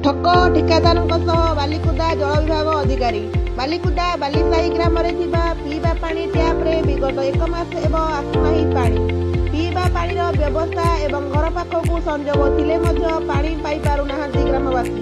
ଠକ ଠିକାଦାରଙ୍କ ସହ ବାଲିକୁଦା ଜଳ ବିଭାଗ ଅଧିକାରୀ। ବାଲିକୁଦା ବାଲିସାହି ଗ୍ରାମରେ ଥିବା ପିଇବା ପାଣି ଟ୍ୟାପରେ ବିଗତ 1 ମାସ ହେବ ଆସୁନାହିଁ ପାଣି। ପିଇବା ପାଣିର ବ୍ୟବସ୍ଥା ଏବଂ ଘର ପାଖକୁ ସଂଯୋଗ ଥିଲେ ମଧ୍ୟ ପାଣି ପାଇପାରୁନାହାନ୍ତି ଗ୍ରାମବାସୀ।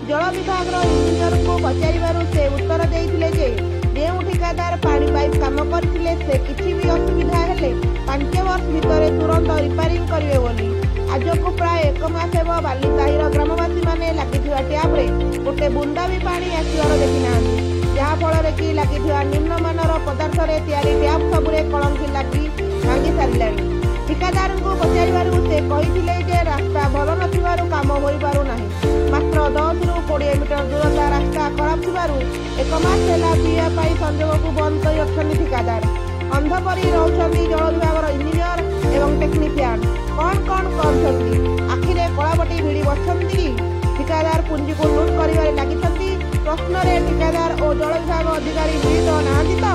ଜଳ ବିଭାଗର ଇଞ୍ଜିନିୟରଙ୍କୁ ପଚାରିବାରୁ ସେ ଉତ୍ତର ଦେଇଥିଲେ ଯେ ଯେଉଁ ଠିକାଦାର ପାଣି ପାଇପ୍ କାମ କରିଥିଲେ ସେ କିଛି ବି ଅସୁବିଧା ହେଲେ 5 ବର୍ଷ ଭିତରେ ତୁରନ୍ତ ରିପାରିଂ କରିବେ ବୋଲି। ଆଜକୁ ପ୍ରାୟ 1 ମାସ ହେବ ବାଲିସାହିର ଗ୍ରାମବାସୀମାନେ ଲାଗିଥିବା ଟ୍ୟାପରେ ଗୋଟେ ବୁନ୍ଦା ବି ପାଣି ଆସିବାର ଦେଖିନାହାନ୍ତି, ଯାହାଫଳରେ କି ଲାଗିଥିବା ନିମ୍ନମାନର ପଦାର୍ଥରେ ତିଆରି ଟ୍ୟାପ୍ ସବୁରେ କଳଙ୍କି ଲାଗି ଭାଙ୍ଗି ସାରିଲାଣି। ଠିକାଦାରଙ୍କୁ ପଚାରିବାରୁ ସେ କହିଥିଲେ ଯେ ରାସ୍ତା ଭଲ ନଥିବାରୁ କାମ ହୋଇପାରୁନାହିଁ। ମାତ୍ର 10ରୁ 20 ମିଟର ଦୂରତା ରାସ୍ତା ଖରାପ ଥିବାରୁ 1 ମାସ ହେଲା ପିଇବା ପାଇଁ ସଂଯୋଗକୁ ବନ୍ଦ କରି ରଖିଛନ୍ତି ଠିକାଦାର। ଅନ୍ଧ ପରି ରହୁଛନ୍ତି ଜଳ ବିଭାଗର ଇଞ୍ଜିନିୟର ଏବଂ ଟେକ୍ନିସିଆନ। କଣ କରୁଛନ୍ତି? ଆଖିରେ କଳାବଟି ଭିଡ଼ି ବସିଛନ୍ତି କି? ଠିକାଦାର ପୁଞ୍ଜିକୁ ଲୁଟ୍ କରିବାରେ ଲାଗିଛନ୍ତି? ପ୍ରଶ୍ନରେ ଠିକାଦାର ଓ ଜଳ ବିଭାଗ ଅଧିକାରୀ ମିଳିତ ନାହାନ୍ତି ତ?